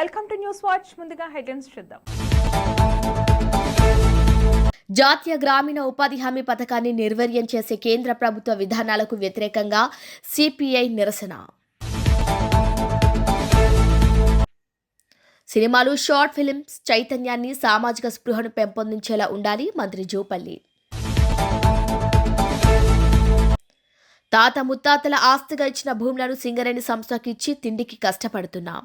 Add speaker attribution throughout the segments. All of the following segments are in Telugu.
Speaker 1: Welcome to news watch. ముందుగా హెడ్లైన్స్ చూద్దాం.
Speaker 2: జాతీయ గ్రామీణ ఉపాధి హామీ పథకాన్ని నిర్వీర్యం చేసే కేంద్ర ప్రభుత్వ విధానాలకు వ్యతిరేకంగా సిపిఐ నిరసన. సినిమాలు, షార్ట్ ఫిల్మ్స్ చైతన్యాన్ని, సామాజిక స్పృహను పెంపొందించేలా ఉండాలి. మంత్రి జూపల్లి. తాత ముత్తాతల ఆస్తిగా ఇచ్చిన భూములను సింగరేణి సంస్థకి ఇచ్చి తిండికి కష్టపడుతున్నాం.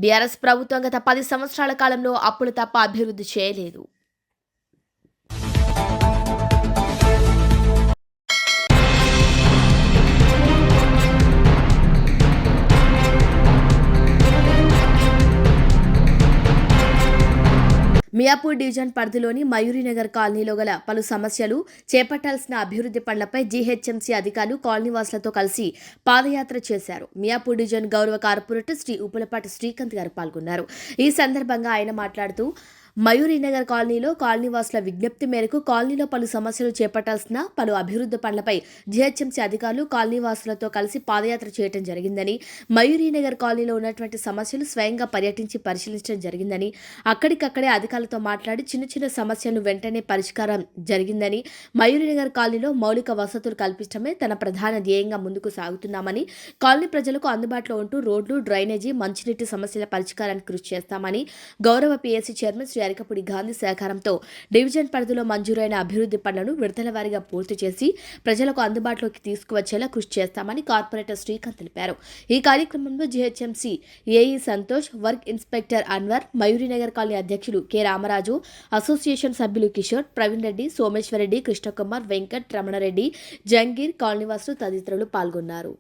Speaker 2: బీఆర్ఎస్ ప్రభుత్వం గత 10 సంవత్సరాల కాలంలో అప్పులు తప్ప అభివృద్ధి చేయలేదు. మియాపూర్ డివిజన్ పరిధిలోని మయూరినగర్ కాలనీలో గల పలు సమస్యలు, చేపట్టాల్సిన అభివృద్ధి పనులపై జీహెచ్ఎంసీ అధికారులు కాలనీవాసులతో కలిసి పాదయాత్ర చేశారు. మియాపూర్ డివిజన్ గౌరవ కార్పొరేటర్ శ్రీ ఉప్పలపాటి శ్రీకాంత్ గారు పాల్గొన్నారు. ఈ సందర్భంగా ఆయన మాట్లాడుతూ మయూరినగర్ కాలనీలో కాలనీవాసుల విజ్ఞప్తి మేరకు కాలనీలో పలు సమస్యలు చేపట్టాల్సిన పలు అభివృద్ధి పనులపై జీహెచ్ఎంసీ అధికారులు కాలనీవాసులతో కలిసి పాదయాత్ర చేయడం జరిగిందని, మయూరినగర్ కాలనీలో ఉన్నటువంటి సమస్యలు స్వయంగా పర్యటించి పరిశీలించడం జరిగిందని, అక్కడికక్కడే అధికారులతో మాట్లాడి చిన్న చిన్న సమస్యలను వెంటనే పరిష్కారం జరిగిందని, మయూరినగర్ కాలనీలో మౌలిక వసతులు కల్పించడమే తన ప్రధాన ధ్యేయంగా ముందుకు సాగుతున్నామని, కాలనీ ప్రజలకు అందుబాటులో ఉంటూ రోడ్లు, డ్రైనేజీ, మంచినీటి సమస్యల పరిష్కారానికి కృషి చేస్తామని గౌరవ పీఎస్సీ చైర్మన్ శ్రీ అరికపూడి గాంధీ సహకారంతో డివిజన్ పరిధిలో మంజూరైన అభివృద్ధి పనులను విడతల వారీగా పూర్తి చేసి ప్రజలకు అందుబాటులోకి తీసుకువచ్చేలా కృషి చేస్తామని కార్పొరేటర్ శ్రీకాంత్ తెలిపారు. ఈ కార్యక్రమంలో GHMC AE Santosh, work inspector Anwar, Mayurinagar colony అధ్యక్షులు కె రామరాజు, అసోసియేషన్ సభ్యులు కిషోర్, ప్రవీణ్ రెడ్డి, సోమేశ్వరరెడ్డి, కృష్ణకుమార్, వెంకట్, రమణారెడ్డి, జంగీర్, కాలనీవాసులు తదితరులు పాల్గొన్నారు.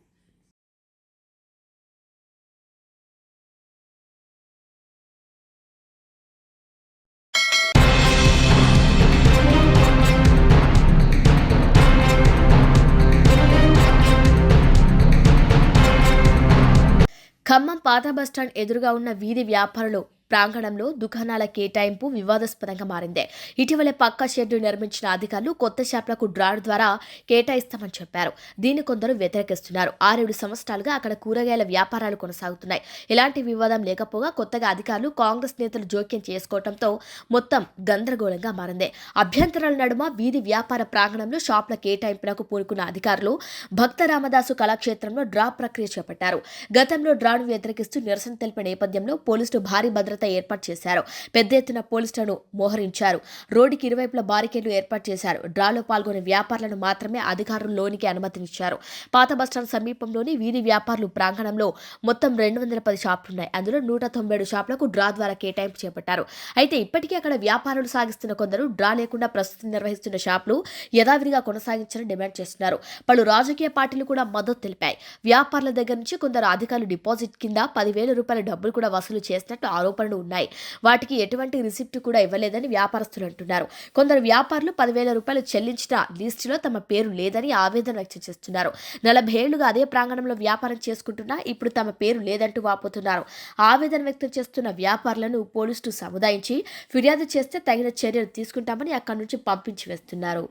Speaker 2: ఖమ్మం పాత బస్టాండ్ ఎదురుగా ఉన్న వీధి వ్యాపారులు ప్రాంగణంలో దుకాణాల కేటాయింపు వివాదాస్పదంగా మారింది. ఇటీవలే పక్కా షెడ్డు నిర్మించిన అధికారులు కొత్త షాపులకు డ్రాడ్ ద్వారా కేటాయిస్తామని చెప్పారు. దీన్ని కొందరు వ్యతిరేకిస్తున్నారు. 6-7 సంవత్సరాలుగా అక్కడ కూరగాయల వ్యాపారాలు కొనసాగుతున్నాయి. ఎలాంటి వివాదం లేకపోగా కొత్తగా అధికారులు కాంగ్రెస్ నేతలు జోక్యం చేసుకోవడంతో మొత్తం గందరగోళంగా మారింది. అభ్యంతరాల నడుమ వీధి వ్యాపార ప్రాంగణంలో షాపుల కేటాయింపులకు పూనుకున్న అధికారులు భక్త రామదాసు కళాక్షేత్రంలో డ్రా ప్రక్రియ చేపట్టారు. గతంలో డ్రాను వ్యతిరేకిస్తూ నిరసన తెలిపిన నేపథ్యంలో పోలీసులు భారీ భద్రత ఏర్పాటు చేశారు. పెద్ద ఎత్తున పోలీసులను మోహరించారు. రోడ్డుకి ఇరువైపుల బారికేడ్లు ఏర్పాటు చేశారు. డ్రాలో పాల్గొనే వ్యాపారులను మాత్రమే అధికారులు లోనికి అనుమతినిచ్చారు. పాత బస్టాండ్ సమీపంలోని వీధి వ్యాపారులు ప్రాంగణంలో మొత్తం 210 షాపులున్నాయి. అందులో 197 షాపులకు డ్రా ద్వారా కేటాయింపు చేపట్టారు. అయితే ఇప్పటికీ అక్కడ వ్యాపారాలు సాగిస్తున్న కొందరు డ్రా లేకుండా ప్రస్తుతం నిర్వహిస్తున్న షాపులు యథావిధిగా కొనసాగించాలని డిమాండ్ చేస్తున్నారు. పలు రాజకీయ పార్టీలు కూడా మద్దతు తెలిపాయి. వ్యాపారుల దగ్గర నుంచి కొందరు అధికారులు డిపాజిట్ కింద 10,000 రూపాయల డబ్బులు కూడా వసూలు చేసినట్టు ఆరోపణలు ఉన్నాయి. వాటికి ఎటువంటి రిసిప్ట్ కూడా ఇవ్వలేదని వ్యాపారస్తులు అంటున్నారు. కొందరు వ్యాపారులు 10,000 రూపాయలు చెల్లించిన లిస్టులో తమ పేరు లేదని ఆవేదన వ్యక్తం చేస్తున్నారు. 40 ఏళ్లుగా అదే ప్రాంగణంలో వ్యాపారం చేసుకుంటున్నా ఇప్పుడు తమ పేరు లేదంటూ వాపోతున్నారు. ఆవేదన వ్యక్తం చేస్తున్న వ్యాపారులను పోలీసులు సముదాయించి ఫిర్యాదు చేస్తే తగిన చర్యలు తీసుకుంటామని అక్కడి నుంచి పంపించి వేస్తున్నారు.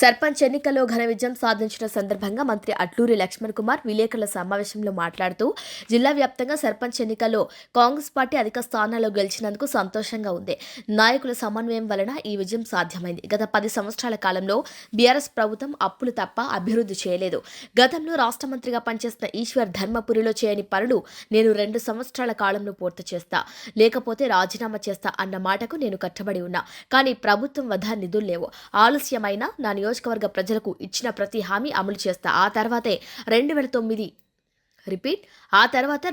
Speaker 2: సర్పంచ్ ఎన్నికల్లో ఘన విజయం సాధించిన సందర్భంగా మంత్రి అట్లూరి లక్ష్మణ్ కుమార్ విలేకరుల సమావేశంలో మాట్లాడుతూ జిల్లా వ్యాప్తంగా సర్పంచ్ ఎన్నికల్లో కాంగ్రెస్ పార్టీ అధిక స్థానాల్లో గెలిచినందుకు సంతోషంగా ఉంది. నాయకుల సమన్వయం వలన ఈ విజయం సాధ్యమైంది. గత 10 సంవత్సరాల కాలంలో బీఆర్ఎస్ ప్రభుత్వం అప్పులు తప్ప అభివృద్ధి చేయలేదు. గతంలో రాష్ట్ర మంత్రిగా పనిచేసిన ఈశ్వర్ ధర్మపురిలో చేయని పనులు నేను 2 సంవత్సరాల కాలంలో పూర్తి చేస్తా, లేకపోతే రాజీనామా చేస్తా అన్న మాటకు నేను కట్టుబడి ఉన్నా. కానీ ప్రభుత్వం వద్ద నిధులు లేవు. ఆలస్యమైన నా నియోజకవర్గ నియోజకవర్గ ప్రజలకు ఇచ్చిన ప్రతి హామీ అమలు చేస్తా. ఆ తర్వాతే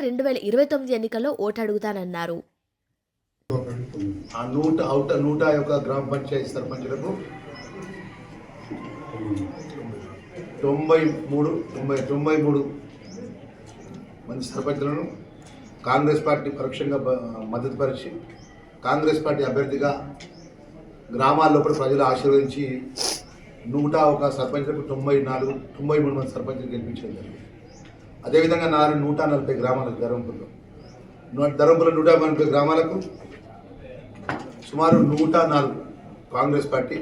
Speaker 2: 2029 ఎన్నికల్లో ఓటు అడుగుతానన్నారు.
Speaker 3: ఆ 101 గ్రామ పంచాయతీ సర్పంచులకు 93 మంది సర్పంచులను కాంగ్రెస్ పార్టీ పరోక్షంగా మద్దతు పరిచి కాంగ్రెస్ పార్టీ అభ్యర్థిగా గ్రామాల్లో కూడా ప్రజలు ఆశీర్వదించి 101 సర్పంచులకు 93 మంది సర్పంచులు గెలిపించడం జరిగింది. అదేవిధంగా 140 గ్రామాలకు ధర్మపురంలో 140 గ్రామాలకు సుమారు 104 కాంగ్రెస్ పార్టీ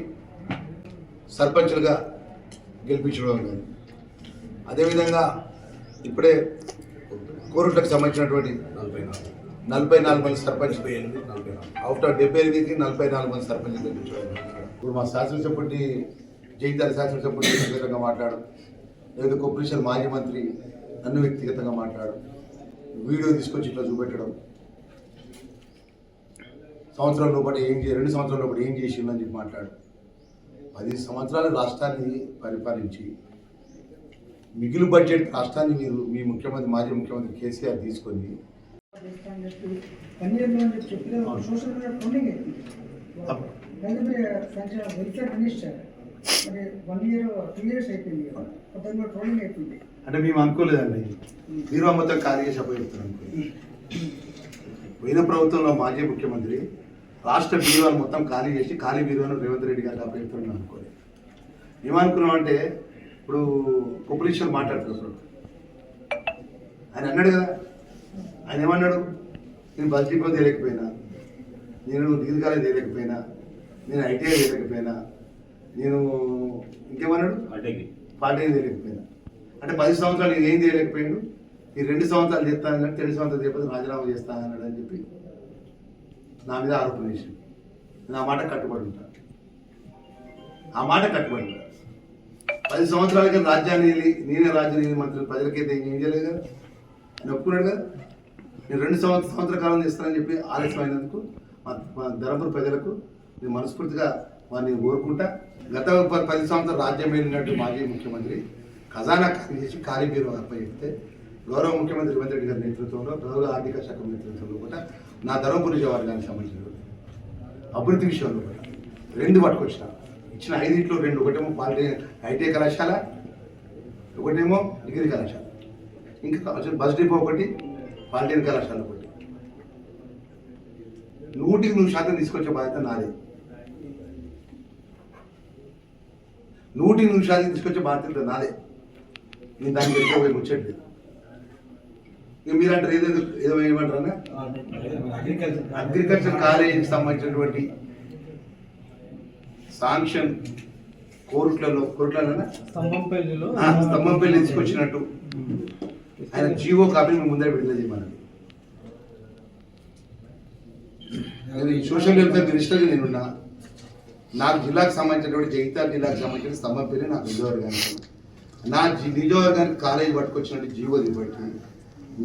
Speaker 3: సర్పంచులుగా గెలిపించడం జరిగింది. అదేవిధంగా ఇప్పుడే కోరుట్లకు సంబంధించినటువంటి 44 మంది సర్పంచ్ అవుట్ ఆఫ్ 78కి 44 మంది సర్పంచ్ గెలిపించడం. ఇప్పుడు మా శాసనసభ్యుడి జైతాల శాసనసభ్యుడి వ్యక్తిగతంగా మాట్లాడడం, లేదా కొప్పరేషన్ మాజీ మంత్రి నన్ను వ్యక్తిగతంగా మాట్లాడడం, వీడియో తీసుకొచ్చి ఇట్లా చూపెట్టడం, సంవత్సరం లోపల 2 సంవత్సరాల లోపల ఏం చేసిందని చెప్పి మాట్లాడు. 10 సంవత్సరాలు రాష్ట్రాన్ని పరిపాలించి మిగులు బడ్జెట్ రాష్ట్రాన్ని మీరు మీ మాజీ ముఖ్యమంత్రి కేసీఆర్ తీసుకొని అంటే మేము అనుకోలేదండి. మీరు మొత్తం ఖాళీ చేసి అప్పచెప్తారు అనుకోండి. పోయిన ప్రభుత్వంలో మాజీ ముఖ్యమంత్రి రాష్ట్ర బీరువాలు మొత్తం ఖాళీ చేసి ఖాళీ బీరువాను రేవంత్ రెడ్డి గారికి అప్పచెప్తారని అనుకోలేదు. ఏమనుకున్నామంటే ఇప్పుడు పొపులేషన్ మాట్లాడుతున్నారు. ఆయన అన్నాడు కదా, ఆయన ఏమన్నాడు, నేను బస్ డిపో తేలేకపోయినా, నేను డిగ్రీ కాలేజ్ తేలేకపోయినా, నేను ఐటీఐ తేలేకపోయినా, నేను ఇంకేమన్నాడు పార్టీ తేలేకపోయినా. అంటే 10 సంవత్సరాలు నేను ఏం చేయలేకపోయాడు, ఈ 2 సంవత్సరాలు చేస్తాను కానీ 2 సంవత్సరాలు చేయకపోతే రాజీనామా చేస్తానన్నాడు అని చెప్పి నా మీద ఆరోపణ చేశాను. నేను ఆ మాట కట్టుబడి ఉంటాను. 10 సంవత్సరాల క్రితం రాజ్యాన్ని నేనే రాజ్యాన్ని మంత్రి ప్రజలకైతే ఏం చేయలేదు కదా, ఆయన ఒప్పుకున్నాడు కదా. నేను 2 సంవత్సరాల కాలం చేస్తానని చెప్పి ఆలస్యమైనందుకు మా ధర్మపురం ప్రజలకు నేను మనస్ఫూర్తిగా వారిని కోరుకుంటా. గత 10 సంవత్సరాలు రాజ్యం వెళ్ళినట్టు మాజీ ముఖ్యమంత్రి ఖజానా ఖాళీ చేసి ఖాళీ బీరో అప్పచెప్తే గౌరవ ముఖ్యమంత్రి రేవంత్ రెడ్డి గారి నేతృత్వంలో, గౌరవ ఆర్థిక శాఖ నేతృత్వంలో కూడా నా ధర్మపురి నియోజకవర్గానికి సంబంధించిన అభివృద్ధి విషయంలో కూడా 2 పట్టుకొచ్చిన. ఇచ్చిన 5 2, ఒకటేమో ఐటీఐ కళాశాల, ఒకటేమో డిగ్రీ కళాశాల, ఇంకా బస్ డిపో ఒకటి, పాలిటెక్నిక్ కళాశాల ఒకటి. 100% తీసుకొచ్చే బాధ్యత నాదే. 100% తీసుకొచ్చే బాధ్యత నాదే. నేను దానికి ఎక్కువ పోయి ముచ్చట్లేదు. ఇక మీరంటారు ఏదో ఏమంటారన్నా, అగ్రికల్చర్ కాలేజీకి సంబంధించినటువంటి శాంక్షన్ కోరుట్లలోనా స్తంభంపల్లి తీసుకొచ్చినట్టు ఆయన జీవో కాపీని మేము ముందర విడుదల చేయమన్నది. సోషల్ వెల్ఫేర్ మినిస్టర్గా నేనున్నా. నాకు జిల్లాకు సంబంధించినటువంటి జగిత్యాల జిల్లాకు సంబంధించిన స్తంభంపల్లి నాకు నియోజకవర్గానికి, నా నియోజకవర్గానికి కాలేజీ పట్టుకొచ్చినట్టు జీవో దిగబట్టి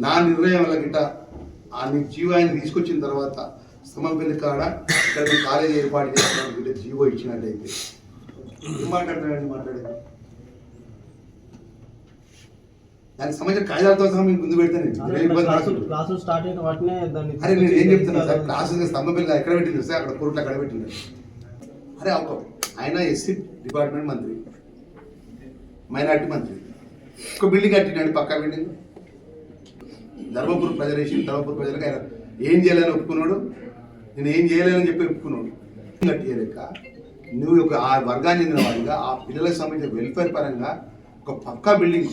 Speaker 3: నా నిర్ణయం వల్ల గిట్ట ఆ జీవాన్ని తీసుకొచ్చిన తర్వాత స్తంభంపల్లి కాడ ఇక్కడ కాలేజీ ఏర్పాటు చేసిన జీవో ఇచ్చినట్టయితే ఏం మాట్లాడతాడండి మాట్లాడేది. దానికి సంబంధించిన కాయిదాలతో సహా మీకు ముందు పెడతాను. అరే నేను ఏం చెప్తున్నా సార్, క్లాసు స్తంభంపల్లి ఎక్కడ పెట్టింది సార్, అక్కడ కోరుట్లు అక్కడ పెట్టింది. అరే ఆయన ఎస్సీ డిపార్ట్మెంట్ మంత్రి, మైనార్టీ మంత్రి, ఒక బిల్డింగ్ కట్టినాడు, పక్కా బిల్డింగ్. ధర్మపురం ప్రజలకు ఆయన ఏం చేయాలని ఒప్పుకున్నాడు, నేను ఏం చేయలేదని చెప్పి ఒప్పుకున్నాడు. కట్టియలేక నువ్వు ఆ వర్గాన్ని చెందిన వాడిగా ఆ పిల్లలకు సంబంధించిన వెల్ఫేర్ పరంగా ఒక పక్కా బిల్డింగ్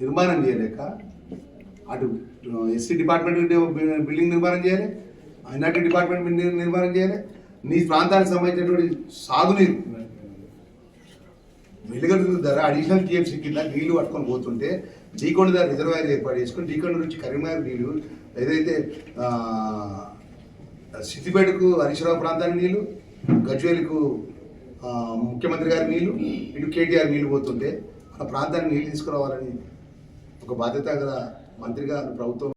Speaker 3: నిర్మాణం చేయలేక అటు ఎస్సీ డిపార్ట్మెంట్ బిల్డింగ్ నిర్మాణం చేయాలి, మైనార్టీ డిపార్ట్మెంట్ నిర్మాణం చేయాలి, నీ ప్రాంతానికి సంబంధించినటువంటి సాగునీరు వెలుగొండ ధర అడిషనల్ టీఎంసీ కింద నీళ్లు పట్టుకొని పోతుంటే డీకొండ ధర రిజర్వాయర్ ఏర్పాటు చేసుకొని డీకొండ నుంచి కరీంనగర్ నీళ్లు, ఏదైతే సిద్దిపేటకు హరీశ్రావు ప్రాంతానికి నీళ్లు, గజ్వేల్కు ముఖ్యమంత్రి గారి నీళ్లు, ఇటు కేటీఆర్ నీళ్లు పోతుంటే ఆ ప్రాంతానికి నీళ్లు తీసుకురావాలని ఒక బాధ్యత గల మంత్రిగా ప్రభుత్వం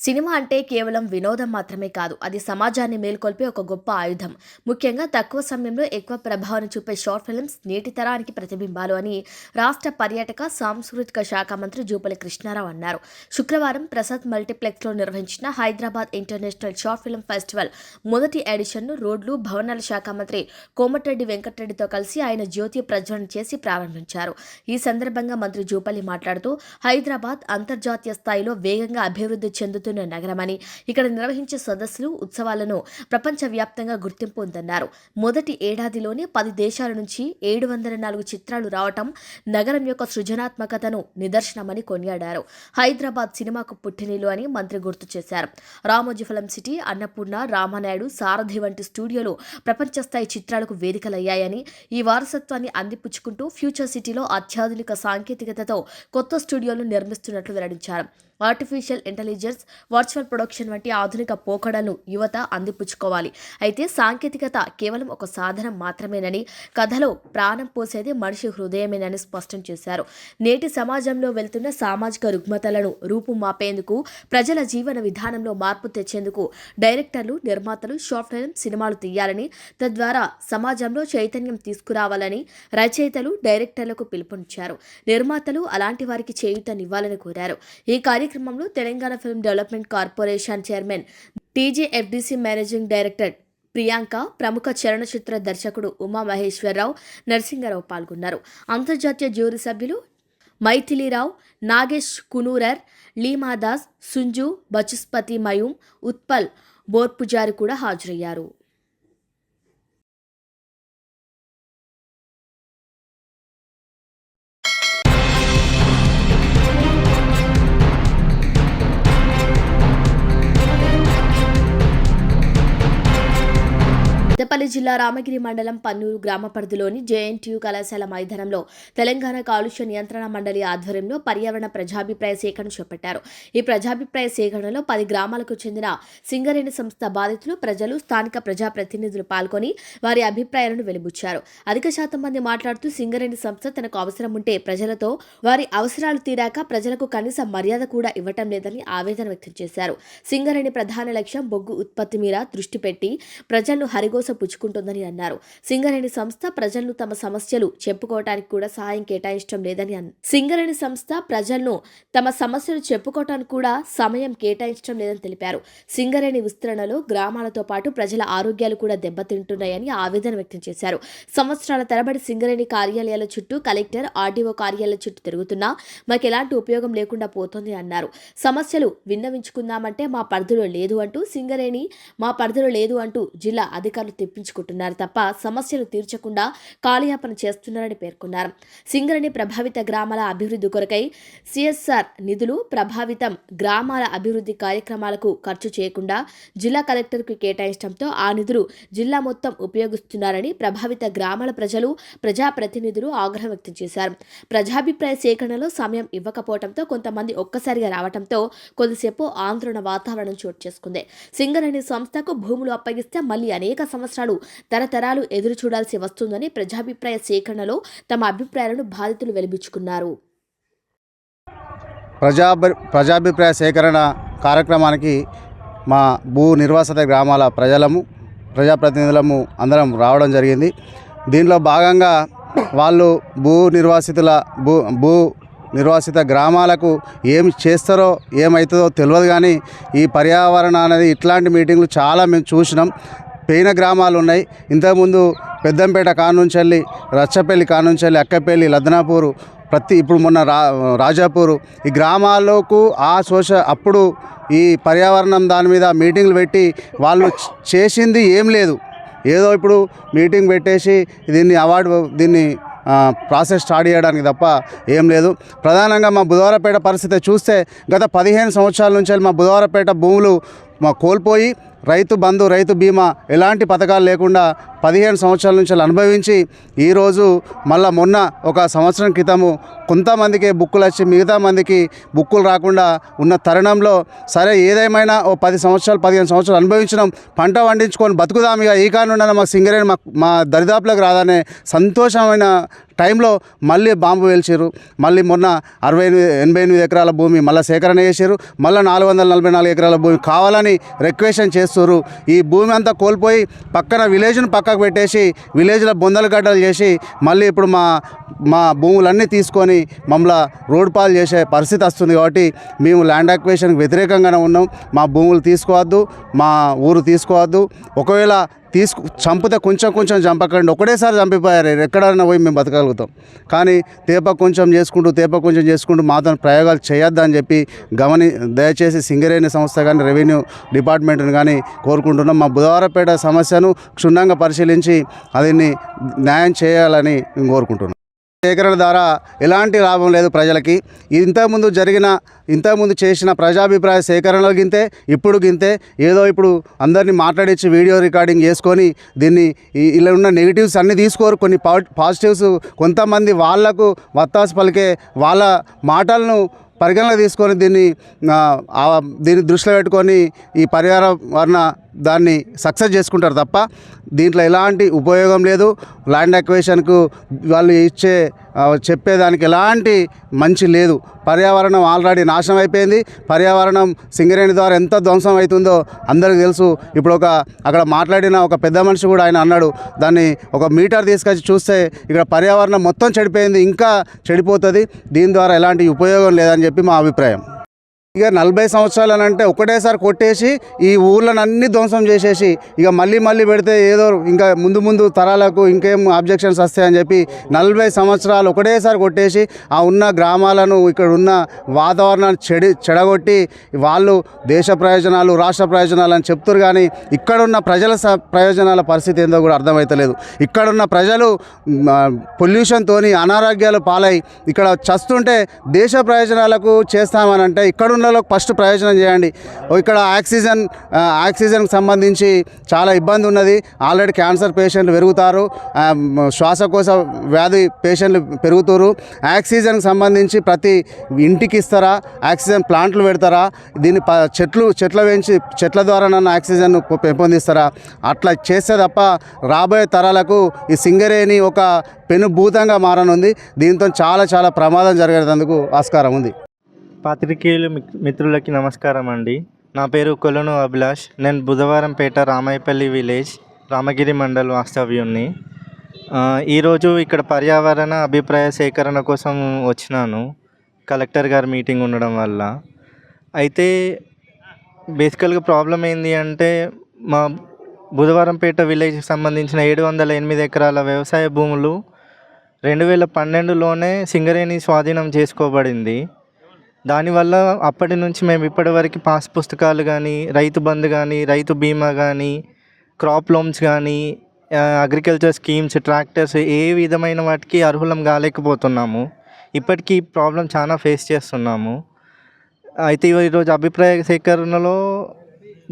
Speaker 2: సినిమా అంటే కేవలం వినోదం మాత్రమే కాదు, అది సమాజాన్ని మేల్కొల్పే ఒక గొప్ప ఆయుధం. ముఖ్యంగా తక్కువ సమయంలో ఎక్కువ ప్రభావాన్ని చూపే షార్ట్ ఫిల్మ్స్ నేటి తరానికి ప్రతిబింబాలు అని రాష్ట్ర పర్యాటక సాంస్కృతిక శాఖ మంత్రి జూపల్లి కృష్ణారావు అన్నారు. శుక్రవారం ప్రసాద్ మల్టీప్లెక్స్లో నిర్వహించిన Hyderabad international short film festival మొదటి ఎడిషన్ను రోడ్లు భవనాల శాఖ మంత్రి కోమటిరెడ్డి వెంకటరెడ్డితో కలిసి ఆయన జ్యోతి ప్రజ్వలన చేసి ప్రారంభించారు. ఈ సందర్భంగా మంత్రి జూపల్లి మాట్లాడుతూ హైదరాబాద్ అంతర్జాతీయ స్థాయిలో వేగంగా అభివృద్ధి చెందుతున్న నగరమని, ఇక్కడ నిర్వహించే సదస్సులు, ఉత్సవాలను ప్రపంచవ్యాప్తంగా గుర్తింపు ఉందన్నారు. మొదటి ఏడాదిలోనే 10 దేశాల నుంచి 704 చిత్రాలు రావటం నగరం యొక్క సృజనాత్మకతను నిదర్శనమని కొనియాడారు. హైదరాబాద్ సినిమాకు పుట్టినిల్లు అని మంత్రి గుర్తు చేశారు. రామోజీ ఫిల్మ్ సిటీ, అన్నపూర్ణ, రామానాయుడు, సారథి వంటి స్టూడియోలు ప్రపంచ స్థాయి చిత్రాలకు వేదికలయ్యాయని, ఈ వారసత్వాన్ని అందిపుచ్చుకుంటూ ఫ్యూచర్ సిటీలో అత్యాధునిక సాంకేతికతతో కొత్త స్టూడియోలు నిర్మిస్తున్నట్లు వెల్లడించారు. ఆర్టిఫిషియల్ ఇంటెలిజెన్స్, వర్చువల్ ప్రొడక్షన్ వంటి ఆధునిక పోకడలను యువత అందిపుచ్చుకోవాలి. అయితే సాంకేతికత కేవలం ఒక సాధనం మాత్రమేనని, కథలో ప్రాణం పోసేది మనిషి హృదయమేనని స్పష్టం చేశారు. నేటి సమాజంలో వెళ్తున్న సామాజిక రుగ్మతలను రూపుమాపేందుకు, ప్రజల జీవన విధానంలో మార్పు తెచ్చేందుకు డైరెక్టర్లు, నిర్మాతలు షార్ట్ ఫిల్మ్ సినిమాలు తీయాలని, తద్వారా సమాజంలో చైతన్యం తీసుకురావాలని రచయితలు, డైరెక్టర్లకు పిలుపునిచ్చారు. నిర్మాతలు అలాంటి వారికి చేయూతనివ్వాలని కోరారు. ఈ కార్యక్రమంలో Telangana film development corporation chairman, TGFDC managing director Priyanka, ప్రముఖ చలనచిత్ర దర్శకుడు ఉమా మహేశ్వరరావు, నరసింగరావు పాల్గొన్నారు. అంతర్జాతీయ జ్యూరీ సభ్యులు మైథిలీరావు, నాగేష్ కునూరర్, లీమాదాస్, సుంజు, బచుస్పతి మయూమ్, ఉత్పల్ బోర్పుజారి కూడా హాజరయ్యారు. పెద్దపల్లి జిల్లా రామగిరి మండలం పన్నూరు గ్రామ పరిధిలోని జేఎన్టీయూ కళాశాల మైదానంలో తెలంగాణ కాలుష్య నియంత్రణ మండలి ఆధ్వర్యంలో పర్యావరణ ప్రజాభిప్రాయ సేకరణ చేపట్టారు. ఈ ప్రజాభిప్రాయ సేకరణలో 10 గ్రామాలకు చెందిన సింగరేణి సంస్థ బాధితులు, ప్రజలు, స్థానిక ప్రజాప్రతినిధులు పాల్గొని వారి అభిప్రాయాలను వెలిబుచ్చారు. అధిక శాతం మంది మాట్లాడుతూ సింగరేణి సంస్థ తనకు అవసరం ఉంటే ప్రజలతో, వారి అవసరాలు తీరాక ప్రజలకు కనీస మర్యాద కూడా ఇవ్వటం లేదని ఆవేదన వ్యక్తం చేశారు. సింగరేణి ప్రధాన లక్ష్యం బొగ్గు ఉత్పత్తి మీద దృష్టి పెట్టి ప్రజలను హరిగోస పుచ్చుకుంటుందని అన్నారు. సింగరేణి సంస్థ ప్రజలను తమ సమస్యలు చెప్పుకోవటానికి కూడా సహాయం కేటాయించడం లేదని అన్నారు. సింగరేణి సంస్థ ప్రజలను తమ సమస్యలు చెప్పుకోవటానికి కూడా సమయం కేటాయించడం లేదని తెలిపారు. సింగరేణి విస్తరణలో గ్రామాలతో పాటు ప్రజల ఆరోగ్యాలు కూడా దెబ్బతింటున్నాయని ఆవేదన వ్యక్తం చేశారు. సంవత్సరాల తరబడి సింగరేణి కార్యాలయాల చుట్టూ, కలెక్టర్, ఆర్డీఓ కార్యాలయాల చుట్టూ తిరుగుతున్నా మాకు ఎలాంటి ఉపయోగం లేకుండా పోతోంది అన్నారు. సమస్యలు విన్నవించుకుందామంటే మా పరిధిలో లేదు అంటూ, సింగరేణి మా పరిధిలో లేదు అంటూ జిల్లా అధికారులు తెప్పించుకుంటున్నారు తప్ప సమస్యలు తీర్చకుండా కాలయాపన చేస్తున్నారని పేర్కొన్నారు. సింగరేణి ప్రభావిత గ్రామాల అభివృద్ధి కొరకై సిఎస్ఆర్ నిధులు ప్రభావితం గ్రామాల అభివృద్ధి కార్యక్రమాలకు ఖర్చు చేయకుండా జిల్లా కలెక్టర్కు కేటాయించడంతో ఆ నిధులు జిల్లా మొత్తం ఉపయోగిస్తున్నారని ప్రభావిత గ్రామాల ప్రజలు, ప్రజాప్రతినిధులు ఆగ్రహం వ్యక్తం చేశారు. ప్రజాభిప్రాయ సేకరణలో సమయం ఇవ్వకపోవడంతో కొంతమంది ఒక్కసారిగా రావడంతో కొద్దిసేపు ఆందోళన వాతావరణం చోటు చేసుకుంది. సింగరేణి సంస్థకు భూములు అప్పగిస్తే మళ్లీ అనేక సంవత్సరాలు, తరతరాలు ఎదురు చూడాల్సి వస్తుందని ప్రజాభిప్రాయ సేకరణలో తమ అభిప్రాయాలను బాధితులు వెలిబుచ్చుకున్నారు.
Speaker 4: ప్రజాభిప్రాయ సేకరణ కార్యక్రమానికి మా భూ నిర్వాసిత గ్రామాల ప్రజాప్రతినిధులము అందరం రావడం జరిగింది. దీనిలో భాగంగా వాళ్ళు భూ నిర్వాసిత గ్రామాలకు ఏం చేస్తారో ఏమవుతుందో తెలియదు, కానీ ఈ పర్యావరణ అనేది ఇట్లాంటి మీటింగ్లు చాలా మేము చూసినాం. పేయిన గ్రామాలు ఉన్నాయి. ఇంతకుముందు పెద్దంపేట కానుంచెల్లి, రచ్చపల్లి కానుంచెల్లి, అక్కపల్లి, లద్నాపూరు, ఇప్పుడు మొన్న రాజాపూరు, ఈ గ్రామాలకు అప్పుడు ఈ పర్యావరణం దాని మీద మీటింగ్లు పెట్టి వాళ్ళు చేసింది ఏం లేదు. ఏదో ఇప్పుడు మీటింగ్ పెట్టేసి దీన్ని ప్రాసెస్ స్టార్ట్ చేయడానికి తప్ప ఏం లేదు. ప్రధానంగా మా బుధవారపేట పరిస్థితి చూస్తే గత 15 సంవత్సరాల నుంచి మా బుధవారపేట భూములు కోల్పోయి రైతు బంధు రైతు బీమా ఎలాంటి పథకాలు లేకుండా 15 సంవత్సరాల నుంచి అనుభవించి ఈరోజు మళ్ళా మొన్న ఒక సంవత్సరం క్రితము కొంతమందికి బుక్కులు వచ్చి మిగతా మందికి బుక్కులు రాకుండా ఉన్న తరుణంలో సరే ఏదేమైనా ఓ 15 సంవత్సరాలు అనుభవించినాం, పంట పండించుకొని బతుకుదాం, ఇక ఈ కారణం మా సింగరేణి మా దరిదాపులకు రాదనే సంతోషమైన టైంలో మళ్ళీ బాంబు వేల్చారు. మళ్ళీ మొన్న 88 ఎకరాల భూమి మళ్ళీ సేకరణ చేశారు. మళ్ళీ 444 ఎకరాల భూమి కావాలని రిక్వెషన్ చేస్తారు. ఈ భూమి అంతా కోల్పోయి పక్కన విలేజ్ను పక్కకు పెట్టేసి విలేజ్లో బొందల గడ్డలు చేసి మళ్ళీ ఇప్పుడు మా భూములన్నీ తీసుకొని మమ్మల్ని రోడ్ పాలు చేసే పరిస్థితి వస్తుంది. కాబట్టి మేము ల్యాండ్ అక్విజిషన్కి వ్యతిరేకంగానే ఉన్నాం. మా భూములు తీసుకోవద్దు, మా ఊరు తీసుకోవద్దు. ఒకవేళ చంపితే కొంచెం చంపకండి, ఒకటేసారి చంపిపోయారు, ఎక్కడైనా పోయి మేము బతకగలుగుతాం. కానీ తేప కొంచెం చేసుకుంటూ మాతో ప్రయోగాలు చేయొద్దని చెప్పి దయచేసి సింగరేణి సంస్థ కానీ రెవెన్యూ డిపార్ట్మెంట్ని కానీ కోరుకుంటున్నాం. మా బుధవారపేట సమస్యను క్షుణ్ణంగా పరిశీలించి అదిని న్యాయం చేయాలని మేము కోరుకుంటున్నాం. సేకరణ ద్వారా ఎలాంటి లాభం లేదు ప్రజలకి. ఇంతకుముందు చేసిన ప్రజాభిప్రాయ సేకరణలో గింతే, ఇప్పుడు గింతే. ఏదో ఇప్పుడు అందరినీ మాట్లాడించి వీడియో రికార్డింగ్ చేసుకొని దీన్ని ఇలా ఉన్న నెగిటివ్స్ అన్నీ తీసుకోరు, కొన్ని పాజిటివ్స్ కొంతమంది వాళ్లకు వత్తాసు పలికే వాళ్ళ మాటలను పరిగణన తీసుకొని దీన్ని దృష్టిలో పెట్టుకొని ఈ పర్యావరణ దాన్ని సక్సెస్ చేసుకుంటారు తప్ప దీంట్లో ఎలాంటి ఉపయోగం లేదు. ల్యాండ్ అక్విజిషన్కు వాళ్ళు చెప్పేదానికి ఎలాంటి మంచి లేదు. పర్యావరణం ఆల్రెడీ నాశనం అయిపోయింది. పర్యావరణం సింగరేణి ద్వారా ఎంత ధ్వంసం అవుతుందో అందరికీ తెలుసు. ఇప్పుడు అక్కడ మాట్లాడిన ఒక పెద్ద మనిషి కూడా ఆయన అన్నాడు, దాన్ని ఒక మీటర్ తీసుకొచ్చి చూస్తే ఇక్కడ పర్యావరణం మొత్తం చెడిపోయింది, ఇంకా చెడిపోతుంది, దీని ద్వారా ఎలాంటి ఉపయోగం లేదని చెప్పి మా అభిప్రాయం. ఇక 40 సంవత్సరాలు అని అంటే ఒకటేసారి కొట్టేసి ఈ ఊర్లను అన్ని ధ్వంసం చేసేసి ఇక మళ్ళీ పెడితే ఏదో ఇంకా ముందు తరాలకు ఇంకేం అబ్జెక్షన్స్ వస్తాయని చెప్పి 40 సంవత్సరాలు ఒకటేసారి కొట్టేసి ఆ ఉన్న గ్రామాలను ఇక్కడ ఉన్న వాతావరణాన్ని చెడగొట్టి వాళ్ళు దేశ ప్రయోజనాలు రాష్ట్ర ప్రయోజనాలు అని చెప్తారు. కానీ ఇక్కడున్న ప్రజల ప్రయోజనాల పరిస్థితి ఏందో కూడా అర్థమవుతలేదు. ఇక్కడున్న ప్రజలు పొల్యూషన్తో అనారోగ్యాలు పాలై ఇక్కడ చస్తుంటే దేశ ప్రయోజనాలకు చేస్తామనంటే ఇక్కడున్న ఫస్ట్ ప్రయోజనం చేయండి. ఇక్కడ ఆక్సిజన్కి సంబంధించి చాలా ఇబ్బంది ఉన్నది. ఆల్రెడీ క్యాన్సర్ పేషెంట్లు పెరుగుతారు, శ్వాసకోశ వ్యాధి పేషెంట్లు పెరుగుతారు. ఆక్సిజన్కి సంబంధించి ప్రతి ఇంటికి ఇస్తారా, ఆక్సిజన్ ప్లాంట్లు పెడతారా, దీన్ని చెట్ల పెంచి చెట్ల ద్వారా నన్ను ఆక్సిజన్ పెంపొందిస్తారా? అట్లా చేస్తే తప్ప రాబోయే తరాలకు ఈ సింగరేణి ఒక పెనుభూతంగా మారనుంది. దీంతో చాలా ప్రమాదం జరిగేందుకు ఆస్కారం ఉంది.
Speaker 5: పాత్రికేయులు మిత్రులకి నమస్కారం అండి. నా పేరు కొలను అభిలాష్. నేను బుధవారంపేట రామాయపల్లి విలేజ్ రామగిరి మండల్ వాస్తవ్యుణ్ణి. ఈరోజు ఇక్కడ పర్యావరణ అభిప్రాయ సేకరణ కోసం వచ్చినాను, కలెక్టర్ గారి మీటింగ్ ఉండడం వల్ల. అయితే బేసికల్గా ప్రాబ్లం ఏంటి అంటే మా బుధవారంపేట విలేజ్కి సంబంధించిన 708 ఎకరాల వ్యవసాయ భూములు 2012లోనే సింగరేణి స్వాధీనం చేసుకోబడింది. దానివల్ల అప్పటి నుంచి మేము ఇప్పటివరకు పాస్ పుస్తకాలు కానీ, రైతు బంధు కానీ, రైతు బీమా కానీ, క్రాప్ లోన్స్ కానీ, అగ్రికల్చర్ స్కీమ్స్, ట్రాక్టర్స్ ఏ విధమైన వాటికి అర్హులం కాలేకపోతున్నాము. ఇప్పటికీ ప్రాబ్లం చాలా ఫేస్ చేస్తున్నాము. అయితే ఈరోజు అభిప్రాయ సేకరణలో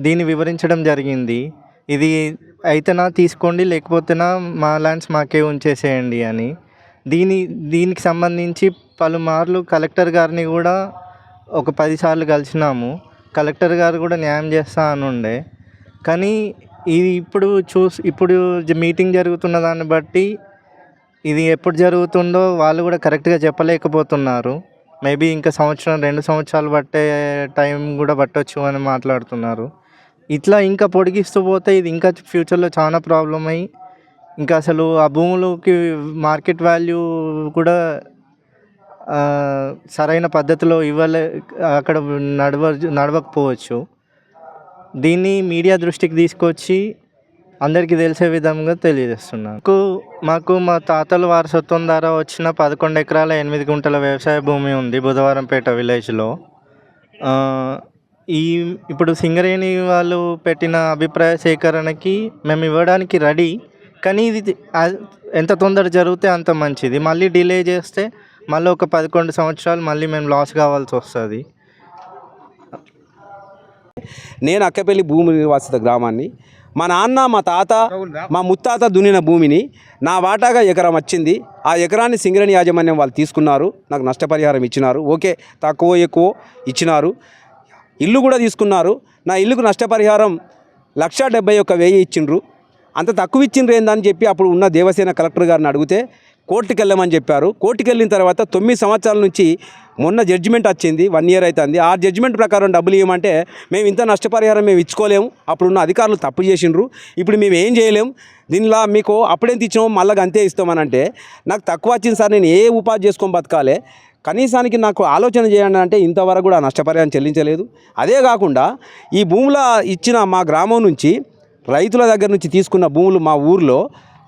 Speaker 5: దీన్ని వివరించడం జరిగింది. ఇది అయితేనా తీసుకోండి, లేకపోతేనా మా ల్యాండ్స్ మాకే ఉంచేసేయండి అని. దీనికి సంబంధించి పలుమార్లు కలెక్టర్ గారిని కూడా ఒక 10 సార్లు కలిసినాము. కలెక్టర్ గారు కూడా న్యాయం చేస్తా అని ఉండే. కానీ ఇది ఇప్పుడు మీటింగ్ జరుగుతున్న దాన్ని బట్టి ఇది ఎప్పుడు జరుగుతుందో వాళ్ళు కూడా కరెక్ట్గా చెప్పలేకపోతున్నారు. మేబీ ఇంకా 2 సంవత్సరాలు పట్టే టైం కూడా పట్టొచ్చు అని మాట్లాడుతున్నారు. ఇట్లా ఇంకా పొడిగిస్తూ పోతే ఇది ఇంకా ఫ్యూచర్లో చాలా ప్రాబ్లం అయ్యి ఇంకా అసలు ఆ భూములకి మార్కెట్ వాల్యూ కూడా సరైన పద్ధతిలో అక్కడ నడవకపోవచ్చు. దీన్ని మీడియా దృష్టికి తీసుకొచ్చి అందరికీ తెలిసే విధంగా తెలియజేస్తున్నాను. మాకు మా తాతల వారసత్వం ద్వారా వచ్చిన 11 ఎకరాల 8 గుంటల వ్యవసాయ భూమి ఉంది బుధవారంపేట విలేజ్లో. ఇప్పుడు సింగరేణి వాళ్ళు పెట్టిన అభిప్రాయ సేకరణకి మేము ఇవ్వడానికి రెడీ. కానీ ఇది ఎంత తొందర జరిగితే అంత మంచిది. మళ్ళీ డిలే చేస్తే మళ్ళీ ఒక 11 సంవత్సరాలు మళ్ళీ మేము లాస్ కావాల్సి వస్తుంది.
Speaker 6: నేను అక్కపల్లి భూమి నిర్వాసిత గ్రామాన్ని. మా నాన్న మా తాత మా ముత్తాత దున్నిన భూమిని నా వాటాగా ఎకరం వచ్చింది. ఆ ఎకరాన్ని సింగరేణి యాజమాన్యం వాళ్ళు తీసుకున్నారు, నాకు నష్టపరిహారం ఇచ్చినారు. ఓకే, తక్కువ ఎక్కువ ఇచ్చినారు. ఇల్లు కూడా తీసుకున్నారు. నా ఇల్లుకు నష్టపరిహారం 1,71,000 ఇచ్చిండ్రు. అంత తక్కువ ఇచ్చిండ్రు ఏందని చెప్పి అప్పుడు ఉన్న దేవసేన కలెక్టర్ గారిని అడిగితే కోర్టుకి వెళ్ళమని చెప్పారు. కోర్టుకి వెళ్ళిన తర్వాత 9 సంవత్సరాల నుంచి మొన్న జడ్జిమెంట్ వచ్చింది, 1 ఇయర్ అవుతుంది. ఆ జడ్జిమెంట్ ప్రకారం డబ్బులు ఇవ్వమంటే మేము ఇంత నష్టపరిహారం మేము ఇచ్చుకోలేము, అప్పుడున్న అధికారులు తప్పు చేసిండ్రు, ఇప్పుడు మేము ఏం చేయలేము, దీనిలో మీకు అప్పుడెంత ఇచ్చినామో మళ్ళీ అంతే ఇస్తామని అంటే నాకు తక్కువ వచ్చింది సార్, నేను ఏ ఉపాధి చేసుకొని బతకాలి, కనీసానికి నాకు ఆలోచన చేయండి అంటే ఇంతవరకు కూడా నష్టపరిహారం చెల్లించలేదు. అదే కాకుండా ఈ భూముల ఇచ్చిన మా గ్రామం నుంచి రైతుల దగ్గర నుంచి తీసుకున్న భూములు మా ఊర్లో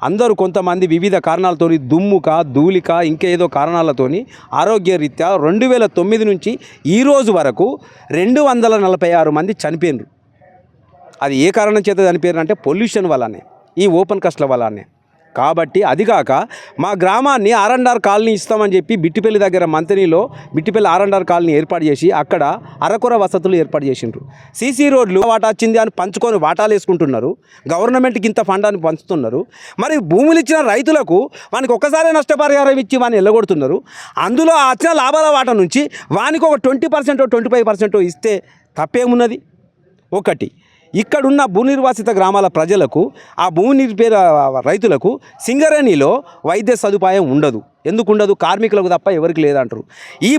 Speaker 6: అందరూ కొంతమంది వివిధ కారణాలతోని దుమ్ముక ధూళిక ఇంకేదో కారణాలతోని ఆరోగ్యరీత్యా 2009 నుంచి ఈ రోజు వరకు 246 మంది చనిపోయినారు. అది ఏ కారణం చేత చనిపోయారు అంటే పొల్యూషన్ వల్లనే, ఈ ఓపెన్ కాస్ట్ల వల్లనే. కాబట్టి అదిగాక మా గ్రామాన్ని R&R కాలనీ ఇస్తామని చెప్పి బిట్టిపల్లి దగ్గర మంతనిలో బిట్టిపల్లి R&R కాలనీ ఏర్పాటు చేసి అక్కడ అరకొర వసతులు ఏర్పాటు చేసిండ్రు. సీసీ రోడ్లు వాటా వచ్చింది అని పంచుకొని వాటాలు వేసుకుంటున్నారు, గవర్నమెంట్కి ఇంత ఫండ్ అని పంచుతున్నారు. మరి భూములు ఇచ్చిన రైతులకు వానికి ఒక్కసారి నష్టపరిహారం ఇచ్చి వాడిని వెళ్ళగొడుతున్నారు. అందులో వచ్చిన లాభాల వాటా నుంచి వానికి ఒక 20% 25% ఇస్తే తప్పేమున్నది? ఒకటి, ఇక్కడున్న భూ నిర్వాసిత గ్రామాల ప్రజలకు ఆ భూమి నిరుపేద రైతులకు సింగరేణిలో వైద్య సదుపాయం ఉండదు. ఎందుకు ఉండదు? కార్మికులకు తప్ప ఎవరికి లేదంటారు. ఈ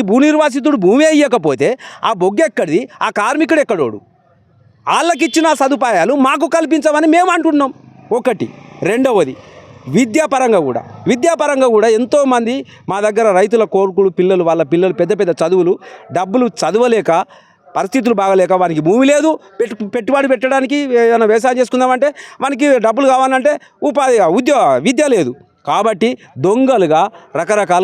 Speaker 6: భూ నిర్వాసితుడు భూమి అయ్యకపోతే ఆ బొగ్గు ఎక్కడిది, ఆ కార్మికుడు ఎక్కడోడు? వాళ్ళకిచ్చిన సదుపాయాలు మాకు కల్పించమని మేము అంటున్నాం. ఒకటి. రెండవది, విద్యాపరంగా కూడా ఎంతోమంది మా దగ్గర రైతుల కోరుకులు పిల్లలు, వాళ్ళ పిల్లలు పెద్ద పెద్ద చదువులు, డబ్బులు చదవలేక, పరిస్థితులు బాగలేక, వానికి భూమి లేదు, పెట్టుబడి పెట్టడానికి ఏమైనా వ్యవసాయం చేసుకుందామంటే మనకి డబ్బులు కావాలంటే విద్య లేదు. కాబట్టి దొంగలుగా రకరకాల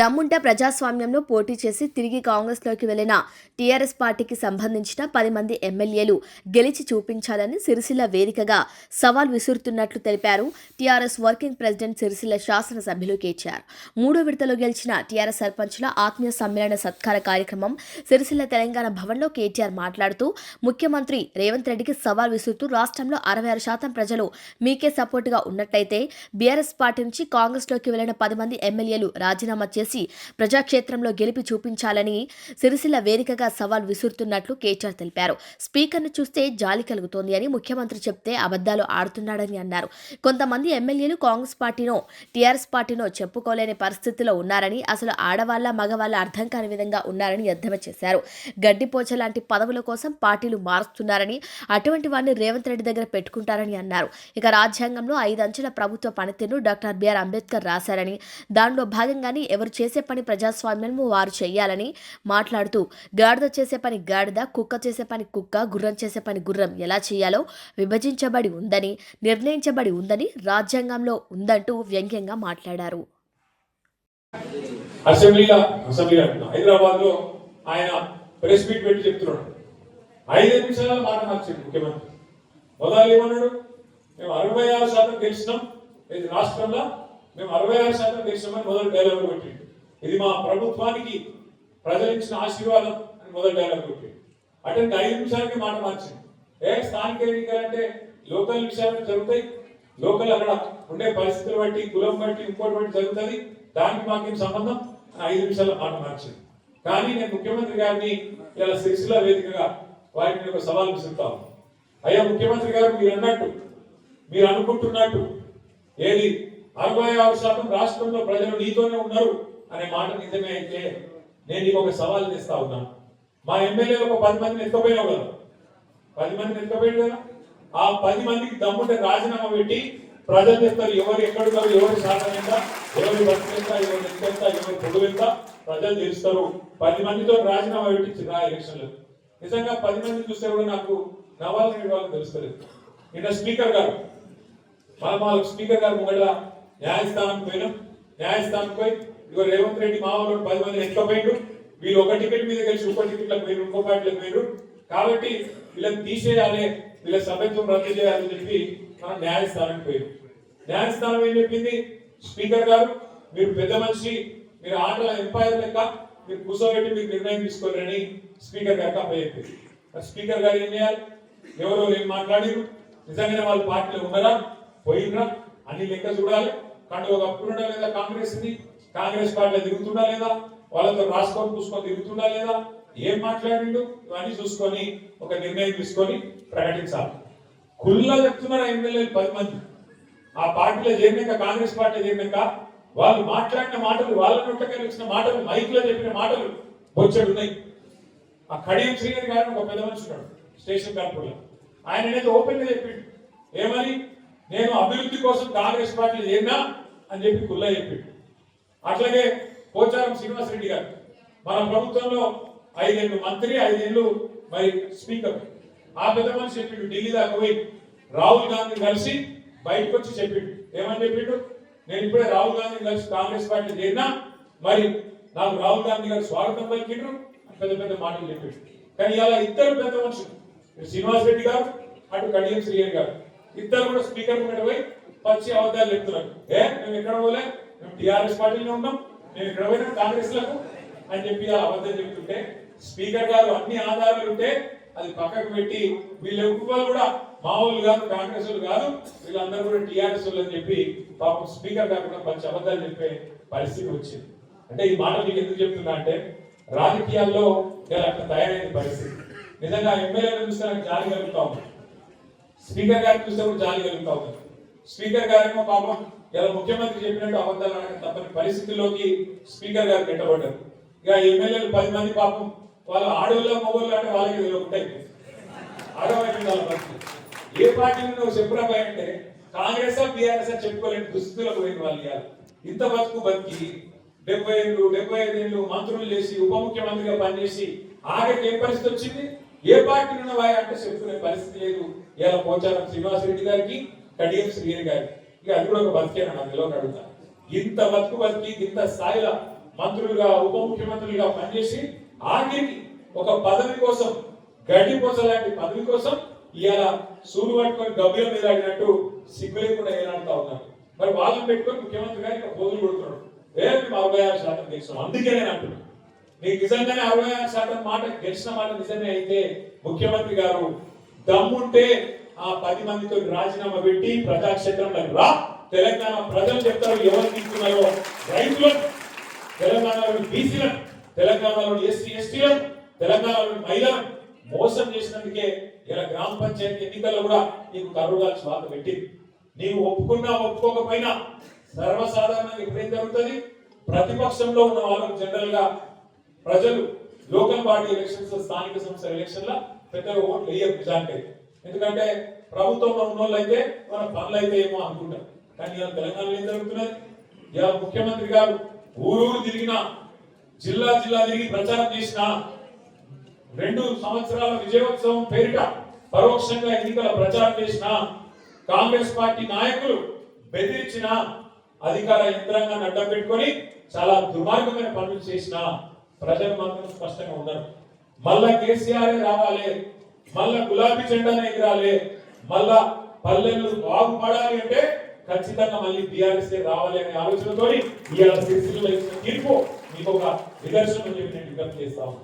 Speaker 2: దమ్ముంటే ప్రజాస్వామ్యంలో పోటీ చేసి తిరిగి కాంగ్రెస్లోకి వెళ్లిన టీఆర్ఎస్ పార్టీకి సంబంధించిన 10 మంది ఎమ్మెల్యేలు గెలిచి చూపించాలని సిరిసిల్ల వేదికగా సవాల్ విసురుతున్నట్లు తెలిపారు టీఆర్ఎస్ వర్కింగ్ ప్రెసిడెంట్ సిరిసిల్ల శాసనసభ్యులు కేటీఆర్. 3వ విడతలో గెలిచిన టీఆర్ఎస్ సర్పంచుల ఆత్మీయ సమ్మేళన సత్కార కార్యక్రమం సిరిసిల్ల తెలంగాణ భవన్లో కేటీఆర్ మాట్లాడుతూ ముఖ్యమంత్రి రేవంత్ రెడ్డికి సవాల్ విసురుతూ రాష్ట్రంలో 66% ప్రజలు మీకే సపోర్టుగా ఉన్నట్లయితే బీఆర్ఎస్ పార్టీ నుంచి కాంగ్రెస్లోకి వెళ్లిన 10 మంది ఎమ్మెల్యేలు రాజీనామా చేసి ప్రజాక్షేత్రంలో గెలిపి చూపించాలని సిరిసిల్ల వేదికగా సవాల్ విసురుతున్నట్లు కేటీఆర్ తెలిపారు. స్పీకర్ను చూస్తే జాలి కలుగుతోంది అని ముఖ్యమంత్రి చెప్తే అబద్దాలు ఆడుతున్నాడని అన్నారు. కొంతమంది ఎమ్మెల్యేలు కాంగ్రెస్ పార్టీనో టీఆర్ఎస్ పార్టీనో చెప్పుకోలేని పరిస్థితిలో ఉన్నారని, అసలు ఆడవాళ్ల మగవాళ్ల అర్థం కాని విధంగా ఉన్నారని ఎద్దేవా చేశారు. గడ్డిపోచ లాంటి పదవుల కోసం పార్టీలు మారుస్తున్నారని, అటువంటి వారిని రేవంత్ రెడ్డి దగ్గర పెట్టుకుంటారని అన్నారు. ఇక రాజ్యాంగంలో 5 అంచెల ప్రభుత్వ పనితీరును డాక్టర్ బిఆర్ అంబేద్కర్ రాశారని, దానిలో భాగంగానే ఎవరు చేసే పని ప్రజాస్వామ్యము వారు చేయాలని మాట్లాడుతూ గాడిద చేసే పని గాడిద, కుక్క చేసే పని కుక్క, గుర్రం చేసే పని గుర్రం ఎలా చేయాలో విభజించబడి ఉందని, నిర్ణయించబడి ఉందని రాజ్యాంగంలో ఉందంటూ వ్యంగ్యంగా మాట్లాడారు.
Speaker 7: హైదరాబాద్ లో ఆయన ప్రెస్ మీట్ పెట్టి చెప్తున్నాడు, 5 నిమిషాల మాట మార్చింది ముఖ్యమంత్రి. మొదలు ఏమన్నాడు, మేము 66% గెలిచినాం, ఇది రాష్ట్రంలో మేము 66% గెలిచినామని మొదటి డైలాగ్ పెట్టిండు. ఇది మా ప్రభుత్వానికి ప్రజలు ఇచ్చిన ఆశీర్వాదం అని మొదటి డైలాగ్ పెట్టిండు. అంటే 5 నిమిషాలకి మాట మార్చింది. స్థానిక ఎన్నికలంటే లోకల్ విషయాలు జరుగుతాయి, లోకల్ అక్కడ ఉండే పరిస్థితులు బట్టి, కులం బట్టి, ఇంకోటి బట్టి జరుగుతుంది, దానికి మాకేం సంబంధం 5 నిమిషాల మాట మార్చింది. కానీ నేను ముఖ్యమంత్రి గారిని ఇలా సిరిసిల్ల వేదికగా వారికి ఒక సవాల్ విసురుతాను. అయ్యా ముఖ్యమంత్రి గారు, మీరు అన్నట్టు, మీరు అనుకుంటున్నట్టు ఏది 66% రాష్ట్రంలో ప్రజలు నీతోనే ఉన్నారు అనే మాట నిజమే అయితే నేను నీకు ఒక సవాల్ చేస్తా ఉన్నాను. మా ఎమ్మెల్యేలు ఒక 10 మందిని ఎత్తుకపోయినావు కదా, 10 మందిని ఎత్తుకపోయాడు కదా, ఆ 10 మందికి దమ్ముంటే రాజీనామా పెట్టి ప్రజలు చెప్తారు ఎవరు ఎక్కడున్నారు, ఎవరి శాతం ఎంత, ఎవరి బస్సు ఎంత, ఎవరి ఎంత, ఎవరి పొడుగు ఎంత ప్రజలు తెలుస్తారు. 10 మందితో రాజీనామా పెట్టించింది ఆ ఎలక్షన్లో. నిజంగా 10 మందిని చూస్తే కూడా నాకు నవ్వాలని వాళ్ళకి తెలుస్తుంది. నిన్న స్పీకర్ గారు స్పీకర్ గారు ముంగడ న్యాయస్థానం పోయినాం, న్యాయస్థానం పోయి ఇగో రేవంత్ రెడ్డి మా వాళ్ళు 10 మందిని ఎత్తుకపోయిండు, వీళ్ళు ఒక టికెట్ మీద కలిసి ఇంకో టికెట్లకు పోయిరు, ఇంకో పార్టీలకు పోయిరు, కాబట్టి వీళ్ళని తీసేయాలి, వీళ్ళ సభ్యత్వం రద్దు చేయాలని చెప్పి మనం న్యాయస్థానానికి పోయినాం. న్యాయస్థానం ఏం చెప్పింది? స్పీకర్ గారు మీరు పెద్ద మనిషి, మీరు ఆటల ఎంపైర్ లెక్క మీరు కూర్చోబెట్టి మీరు నిర్ణయం తీసుకోలేరని స్పీకర్ గారికి అప్పచెప్పింది. స్పీకర్ గారు ఏం చేయాలి? ఎవరో ఏం మాట్లాడారు, నిజంగానే వాళ్ళు పార్టీలో ఉన్నారా పోయినరా అన్ని లెక్క చూడాలి. కానీ ఒక అప్పుడుండా లేదా కాంగ్రెస్ పార్టీలో తిరుగుతుండా లేదా, వాళ్ళతో రాసుకొని చూసుకొని తిరుగుతుండా లేదా, ఏం మాట్లాడిండు ఇవన్నీ చూసుకొని ఒక నిర్ణయం తీసుకొని ప్రకటించాలి. కుల్లా చెప్తున్నారు ఎమ్మెల్యేలు 10 మంది ఆ పార్టీలో చేరినాక, కాంగ్రెస్ పార్టీలో చేరినాక వాళ్ళు మాట్లాడిన మాటలు, వాళ్ళ నోట్లకి వచ్చిన మాటలు, మైక్ లో చెప్పిన మాటలు బొచ్చడు ఉన్నాయి. ఆ కడియం శ్రీహరి గారిని ఒక పెద్ద మనిషి ఉన్నాడు స్టేషన్ కాల్పూర్లో, ఆయన అనేది ఓపెన్ గా చెప్పిండు. ఏమని? నేను అభివృద్ధి కోసం కాంగ్రెస్ పార్టీలో చేరినా అని చెప్పి కుల్లా చెప్పిండు. అట్లాగే పోచారం శ్రీనివాస్ రెడ్డి గారు మన ప్రభుత్వంలో 5 ఏళ్ళు మంత్రి, 5 ఏళ్ళు మరి స్పీకర్. ఆ పెద్ద మనిషి చెప్పిండు, ఢిల్లీ దాకా పోయి రాహుల్ గాంధీ కలిసి బయటకు వచ్చి చెప్పిండు. ఏమని చెప్పిండు? నేను ఇప్పుడే రాహుల్ గాంధీ కలిసి కాంగ్రెస్ పార్టీ చేరినా, మరి నాకు రాహుల్ గాంధీ గారు స్వాగతం పలికిండ్రు, పెద్ద పెద్ద మాటలు చెప్పిండు. కానీ ఇలా ఇద్దరు పెద్ద మనుషులు, శ్రీనివాస్ రెడ్డి గారు అటు కడియం శ్రీహరి గారు, ఇద్దరు కూడా స్పీకర్ ముందు పోయి పచ్చి అబద్ధాలు చెప్తున్నారు. మేము ఎక్కడ పోలే, మేము టీఆర్ఎస్ పార్టీలో ఉన్నాం, మేము ఎక్కడ పోయినా కాంగ్రెస్ లకు అని చెప్పి అబద్ధం చెప్తుంటే, స్పీకర్ గారు అన్ని ఆధారాలు ఉంటే అది పక్కకు పెట్టి వీళ్ళు ఎవ్వరు కూడా మామూలు కాదు, కాంగ్రెస్ వాళ్ళు కాదు, వీళ్ళందరూ కూడా టీఆర్ఎస్ వాళ్ళు అని చెప్పి పాపం స్పీకర్ గారు కూడా మంచి అబద్ధాలు చెప్పే పరిస్థితి వచ్చింది. అంటే ఈ మాట మీకు ఎందుకు చెప్తున్నా అంటే, రాజకీయాల్లో అట్లా తయారైన పరిస్థితి. నిజంగా ఎమ్మెల్యేలు చూస్తే నాకు జాలి కలుగుతా ఉంది, స్పీకర్ గారిని చూస్తే కూడా జాలి కలుగుతా ఉంది. స్పీకర్ గారేమో పాపం ఇలా ముఖ్యమంత్రి చెప్పినట్టు అబద్ధాలు అనడానికి తప్పని పరిస్థితుల్లోకి స్పీకర్ గారు పెట్టబడ్డారు. ఇక ఎమ్మెల్యేలు 10 మంది పాపం వాళ్ళ ఆడవాళ్ళ మొగోళ్ళు అంటే వాళ్ళకి ఉంటాయి, ఆడవాళ్ళ పరిస్థితి. ఏ పార్టీని నువ్వు చెప్పురాబాయి అంటే కాంగ్రెస్ టీఆర్ఎస్ చెప్పుకోలేని దుస్థితులకు పోయిన వాళ్ళు ఇవ్వాలి. ఇంత బతికి 70 ఏళ్ళు మంత్రులు చేసి ఉప ముఖ్యమంత్రిగా పనిచేసి ఆఖరికి ఏ పరిస్థితి వచ్చింది? ఏ పార్టీ ఉన్నవా అంటే చెప్పుకునే పరిస్థితి లేదు. ఇలా పోచారం శ్రీనివాస్ రెడ్డి గారికి, కడియం శ్రీహరి గారికి, ఇక అది కూడా ఒక బతికేనా నాకు తెలియక అడుగుతా. ఇంత బతికి ఇంత స్థాయిలో మంత్రులుగా ఉప ముఖ్యమంత్రులుగా పనిచేసి ఆఖరికి ఒక పదవి కోసం, గడ్డి పోస లాంటి పదవి కోసం ఇవాళ సూరు పట్టుకొని గబ్బిల మీద ఆడినట్టు సిగ్గు లేకుండా ఏలాడుతా ఉన్నారు. మరి వాళ్ళని పెట్టుకొని ముఖ్యమంత్రి గారు ఇక్కడ పోజులు కొడుతున్నాడు. మేము 66% గెలిచినాం. అందుకే నేను అంటున్నాను, నీకు నిజంగానే 66% మాట గెలిచిన మాట నిజమే అయితే ముఖ్యమంత్రి గారు దమ్ముంటే ఆ 10 మందితో రాజీనామా పెట్టి ప్రజాక్షేత్రంలో రా. తెలంగాణ ప్రజలు చెప్తారు ఎవరు తీసుకున్నారో, రైతులను, తెలంగాణలోని బీసీలను, తెలంగాణలోని ఎస్సీ ఎస్టీలను, తెలంగాణలోని మహిళలను మోసం చేసినందుకే ఇలా గ్రామ పంచాయతీ ఎన్నికల్లో కూడా నీకు కరువుగా శ్వాత పెట్టింది. నీవు ఒప్పుకున్నా ఒప్పుకోకపోయినా సర్వసాధారణంగా ఎప్పుడేం జరుగుతుంది? ప్రతిపక్షంలో ఉన్న వాళ్ళకు జనరల్ గా ప్రజలు లోకల్ బాడీ ఎలక్షన్స్, స్థానిక సంస్థల ఎలక్షన్ లా పెద్దగా ఓట్లు వేయరు నిజానికి. ఎందుకంటే ప్రభుత్వంలో ఉన్న వాళ్ళు అయితే మన పనులు అయితే ఏమో అనుకుంటారు. కానీ ఇలా తెలంగాణలో ఏం జరుగుతున్నది? ఇలా ముఖ్యమంత్రి గారు ఊరూరు తిరిగినా, జిల్లా తిరిగి ప్రచారం చేసిన 2 సంవత్సరాల విజయోత్సవం పేరిట పరోక్షంగా ఎన్నికల ప్రచారం చేసిన కాంగ్రెస్ పార్టీ నాయకులు బెదిరించిన అధికార యంత్రాంగాన్ని అడ్డం పెట్టుకొని చాలా దుర్మార్గమైన పనులు చేసిన ప్రజలు మాత్రం స్పష్టంగా ఉన్నారు. మళ్ళా కేసీఆర్ రావాలి, మళ్ళా గులాబీ జెండానే ఎగిరాలి, మళ్ళా పల్లెలు బాగుపడాలి అంటే ఖచ్చితంగా మళ్ళీ టీఆర్ఎస్ రావాలి అనే ఆలోచనతో ఇవాళ సిరిసిల్లలో ఇచ్చిన తీర్పు మీకు ఒక నిదర్శనం చెప్పి నేను విజ్ఞప్తి చేస్తాను.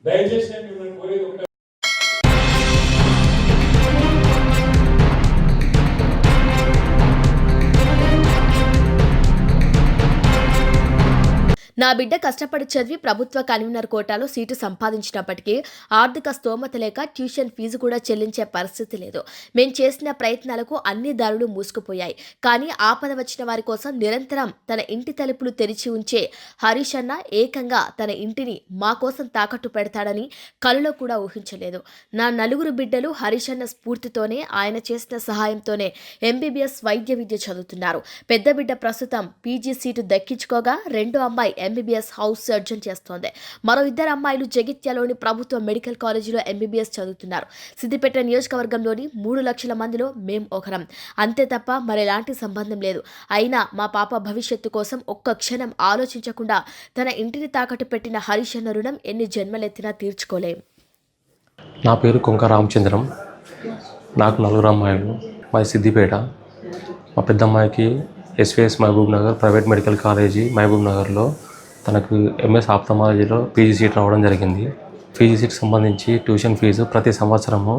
Speaker 7: దయచేసి నేను మిమ్మల్ని కోరేది ఒకటే,
Speaker 2: నా బిడ్డ కష్టపడి చదివి ప్రభుత్వ కన్వీనర్ కోటాలో సీటు సంపాదించినప్పటికీ ఆర్థిక స్తోమత లేక ట్యూషన్ ఫీజు కూడా చెల్లించే పరిస్థితి లేదు. మేం చేసిన ప్రయత్నాలకు అన్ని దారులు మూసుకుపోయాయి. కానీ ఆపద వచ్చిన వారి కోసం నిరంతరం తన ఇంటి తలుపులు తెరిచి ఉంచే హరీష్ అన్న ఏకంగా తన ఇంటిని మా కోసం తాకట్టు పెడతాడని కలలో కూడా ఊహించలేదు. నా 4 బిడ్డలు హరీష్ అన్న స్ఫూర్తితోనే, ఆయన చేసిన సహాయంతోనే ఎంబీబీఎస్ వైద్య విద్య చదువుతున్నారు. పెద్ద బిడ్డ ప్రస్తుతం పీజీ సీటు దక్కించుకోగా, రెండో అమ్మాయి ఎంబీబీఎస్ హౌస్ సర్జన్ చేస్తోంది. మరో 2 అమ్మాయిలు జగిత్యాలోని ప్రభుత్వ మెడికల్ కాలేజీలో ఎంబీబీఎస్ చదువుతున్నారు. సిద్దిపేట నియోజకవర్గంలోని 3 లక్షల మందిలో మేం ఒకరం, అంతే తప్ప మరెలాంటి సంబంధం లేదు. అయినా మా పాప భవిష్యత్తు కోసం ఒక్క క్షణం ఆలోచించకుండా తన ఇంటిని తాకట్టు పెట్టిన హరీష్ అన్న రుణం ఎన్ని జన్మలెత్తినా తీర్చుకోలేం.
Speaker 8: నా పేరు కొంక రామచంద్రం. నాకు 4 అమ్మాయిలు. మాది సిద్దిపేట. మా పెద్దమ్మాయికి SVS Mahabub Nagar private medical college మహబూబ్ నగర్లో తనకు ఎంఎస్ ఆప్థమాలజీలో పీజీ సీట్ రావడం జరిగింది. పీజీ సీట్ సంబంధించి ట్యూషన్ ఫీజు ప్రతి సంవత్సరము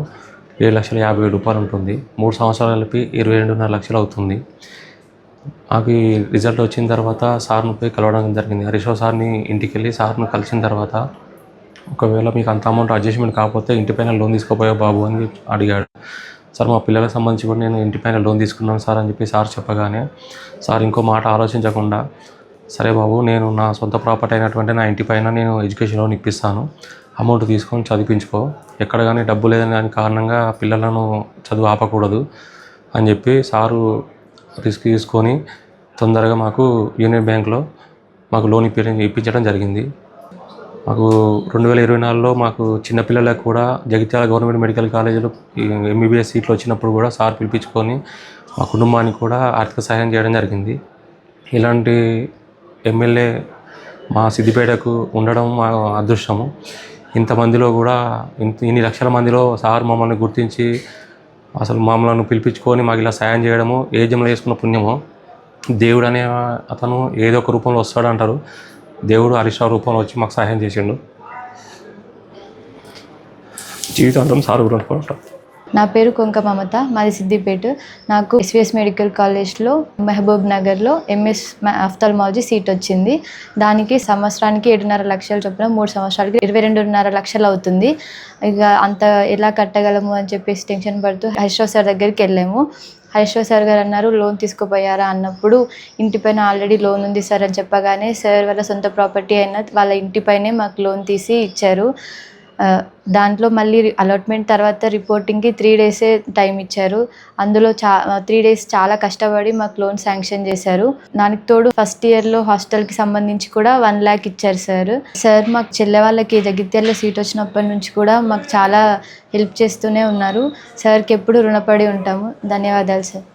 Speaker 8: 7,50,000 ఉంటుంది. 3 సంవత్సరాలు కలిపి 22.5 లక్షలు అవుతుంది. అవి రిజల్ట్ వచ్చిన తర్వాత సార్ను పోయి కలవడం జరిగింది. హరీష్ రావు సార్ని ఇంటికి వెళ్ళి సార్ను కలిసిన తర్వాత ఒకవేళ మీకు అంత అమౌంట్ అడ్జస్ట్మెంట్ కాకపోతే ఇంటిపైన లోన్ తీసుకోపోయా బాబు అని అడిగాడు. సార్ మా పిల్లలకు సంబంధించి కూడా నేను ఇంటిపైన లోన్ తీసుకున్నాను సార్ అని చెప్పి సార్ చెప్పగానే సార్ ఇంకో మాట ఆలోచించకుండా సరే బాబు నేను నా సొంత ప్రాపర్టీ అయినటువంటి నా ఇంటిపైన నేను ఎడ్యుకేషన్ లోన్ ఇప్పిస్తాను, అమౌంట్ తీసుకొని చదివించుకో, ఎక్కడ కానీ డబ్బు లేదని దాని కారణంగా పిల్లలను చదువు ఆపకూడదు అని చెప్పి సారు రిస్క్ తీసుకొని తొందరగా మాకు యూనియన్ బ్యాంక్లో మాకు లోన్ ఇప్పించడం జరిగింది. మాకు 2024లో మాకు చిన్నపిల్లలకు కూడా జగిత్యాల గవర్నమెంట్ మెడికల్ కాలేజీలో ఎంబీబీఎస్ సీట్లు వచ్చినప్పుడు కూడా సార్ పిలిపించుకొని మా కుటుంబానికి కూడా ఆర్థిక సహాయం చేయడం జరిగింది. ఇలాంటి ఎమ్మెల్యే మా సిద్దిపేటకు ఉండడం మా అదృష్టము. ఇంతమందిలో కూడా ఇన్ని లక్షల మందిలో సార్ మమ్మల్ని గుర్తించి అసలు మమ్మల్ని పిలిపించుకొని మాకు ఇలా సాయం చేయడము ఏ జన్మలో చేసుకున్న పుణ్యమో. దేవుడు అనే అతను ఏదో ఒక రూపంలో వస్తాడంటారు. దేవుడు హరీష్ రావు రూపంలో వచ్చి మాకు సహాయం చేసిండు. జీవితాంతం సార్ గురించి.
Speaker 9: నా పేరు కొంక మమత, మాది సిద్దిపేట. నాకు ఎస్విఎస్ మెడికల్ కాలేజ్లో మహబూబ్ నగర్లో ఎంఎస్ ఆఫ్థాల్మాలజీ సీట్ వచ్చింది. దానికి సంవత్సరానికి 7.5 లక్షలు చొప్పున 3 సంవత్సరాలకి 22.5 లక్షలు అవుతుంది. ఇక అంత ఎలా కట్టగలము అని చెప్పేసి టెన్షన్ పడుతూ హరీష్ రావు సార్ దగ్గరికి వెళ్ళాము. హరీష్ రావు సార్ గారు అన్నారు, లోన్ తీసుకోపోయారా అన్నప్పుడు ఇంటిపైన ఆల్రెడీ లోన్ ఉంది సార్ అని చెప్పగానే సార్ వాళ్ళ సొంత ప్రాపర్టీ అయిన వాళ్ళ ఇంటిపైనే మాకు లోన్ తీసి ఇచ్చారు. దాంట్లో మళ్ళీ అలాట్మెంట్ తర్వాత రిపోర్టింగ్కి 3 డేసే టైం ఇచ్చారు. అందులో 3 డేస్ చాలా కష్టపడి మాకు లోన్ శాంక్షన్ చేశారు. దానికి తోడు ఫస్ట్ ఇయర్లో హాస్టల్కి సంబంధించి కూడా 1 lakh ఇచ్చారు సార్. సార్ మాకు చెల్లె వాళ్ళకి జగిత్యాలలో సీట్ వచ్చినప్పటి నుంచి కూడా మాకు చాలా హెల్ప్ చేస్తూనే ఉన్నారు. సార్కి ఎప్పుడు రుణపడి ఉంటాము. ధన్యవాదాలు సార్.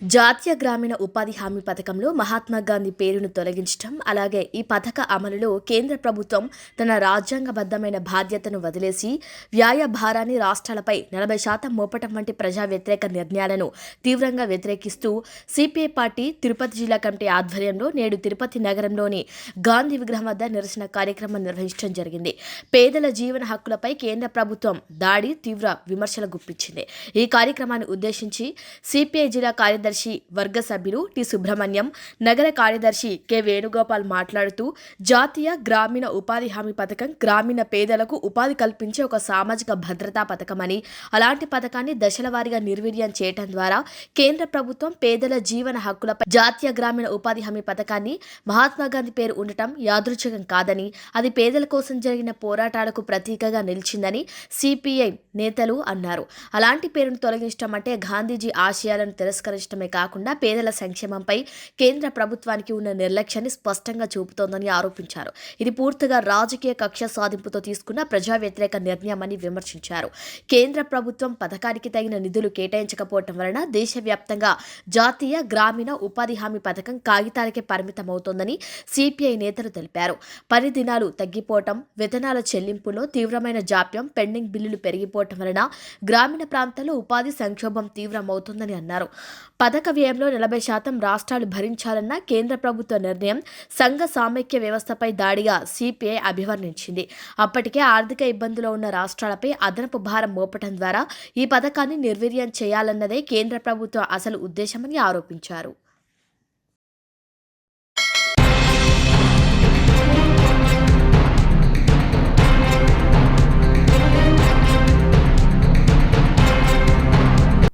Speaker 2: జాతీయ గ్రామీణ ఉపాధి హామీ పథకంలో మహాత్మా గాంధీ పేరును తొలగించడం, అలాగే ఈ పథక అమలులో కేంద్ర ప్రభుత్వం తన రాజ్యాంగబద్ధమైన బాధ్యతను వదిలేసి వ్యయ భారాన్ని రాష్ట్రాలపై 40% మోపటం వంటి ప్రజా వ్యతిరేక నిర్ణయాలను తీవ్రంగా వ్యతిరేకిస్తూ సిపిఐ పార్టీ తిరుపతి జిల్లా కమిటీ ఆధ్వర్యంలో నేడు తిరుపతి నగరంలోని గాంధీ విగ్రహం వద్ద నిరసన కార్యక్రమం నిర్వహించడం జరిగింది. పేదల జీవన హక్కులపై కేంద్ర ప్రభుత్వం దాడి తీవ్ర విమర్శలు గుప్పించింది. ఈ కార్యక్రమాన్ని ఉద్దేశించి సిపిఐ జిల్లా కార్యదర్శి వర్గ సభ్యులు టి సుబ్రహ్మణ్యం, నగర కార్యదర్శి కె వేణుగోపాల్ మాట్లాడుతూ జాతీయ గ్రామీణ ఉపాధి హామీ పథకం గ్రామీణ పేదలకు ఉపాధి కల్పించే ఒక సామాజిక భద్రతా పథకమని, అలాంటి పథకాన్ని దశల వారీగా నిర్వీర్యం చేయడం ద్వారా కేంద్ర ప్రభుత్వం పేదల జీవన హక్కులపై జాతీయ గ్రామీణ ఉపాధి హామీ పథకాన్ని మహాత్మా గాంధీ పేరు ఉండటం యాదృచ్ఛికం కాదని, అది పేదల కోసం జరిగిన పోరాటాలకు ప్రతీకగా నిలిచిందని సిపిఐ నేతలు అన్నారు. అలాంటి పేరును తొలగించడం అంటే గాంధీజీ ఆశయాలను తిరస్కరించడమే కాకుండా పేదల సంక్షేమంపై కేంద్ర ప్రభుత్వానికి ఉన్న నిర్లక్ష్యాన్ని స్పష్టంగా చూపుతోందని ఆరోపించారు. ఇది పూర్తిగా రాజకీయ కక్ష సాధింపుతో తీసుకున్న ప్రజా వ్యతిరేక నిర్ణయమని విమర్శించారు. కేంద్ర ప్రభుత్వం పథకానికి తగిన నిధులు కేటాయించకపోవడం వలన దేశవ్యాప్తంగా జాతీయ గ్రామీణ ఉపాధి హామీ పథకం కాగితాలకే పరిమితమవుతోందని సిపిఐ నేతలు తెలిపారు. పని దినాలు తగ్గిపోవటం, వేతనాల చెల్లింపులో తీవ్రమైన జాప్యం, పెండింగ్ బిల్లులు పెరిగిపోవటం వలన గ్రామీణ ప్రాంతాల్లో ఉపాధి సంక్షోభం తీవ్రమవుతోందని అన్నారు. పథక వ్యయంలో 40% రాష్ట్రాలు భరించాలన్న కేంద్ర ప్రభుత్వ నిర్ణయం సంఘ సామైక్య వ్యవస్థపై దాడిగా సిపిఐ అభివర్ణించింది. అప్పటికే ఆర్థిక ఇబ్బందులో ఉన్న రాష్ట్రాలపై అదనపు భారం మోపటం ద్వారా ఈ పథకాన్ని నిర్వీర్యం చేయాలన్నదే కేంద్ర ప్రభుత్వ అసలు ఉద్దేశమని ఆరోపించారు.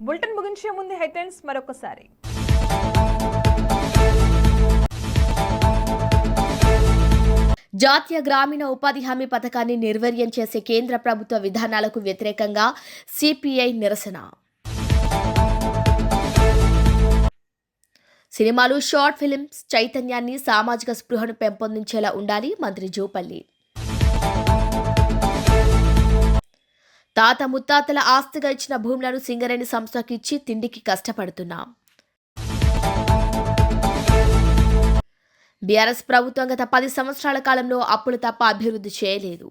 Speaker 1: బులెటిన్ ముగించే ముందు హెడ్లైన్స్ మరొకసారి.
Speaker 2: జాతీయ గ్రామీణ ఉపాధి హామీ పథకాన్ని నిర్వీర్యం చేసే కేంద్ర ప్రభుత్వ విధానాలకు వ్యతిరేకంగా సిపిఐ నిరసన. సినిమాలు, షార్ట్ ఫిల్మ్స్ చైతన్యాన్ని, సామాజిక స్పృహను పెంపొందించేలా ఉండాలి మంత్రి జూపల్లి. తాత ముత్తాతల ఆస్తిగా ఇచ్చిన భూములను సింగరేణి సంస్థకి ఇచ్చి తిండికి కష్టపడుతున్నాం. బీఆర్ఎస్ ప్రభుత్వం గత 10 సంవత్సరాల కాలంలో అప్పులు తప్ప అభివృద్ధి చేయలేదు.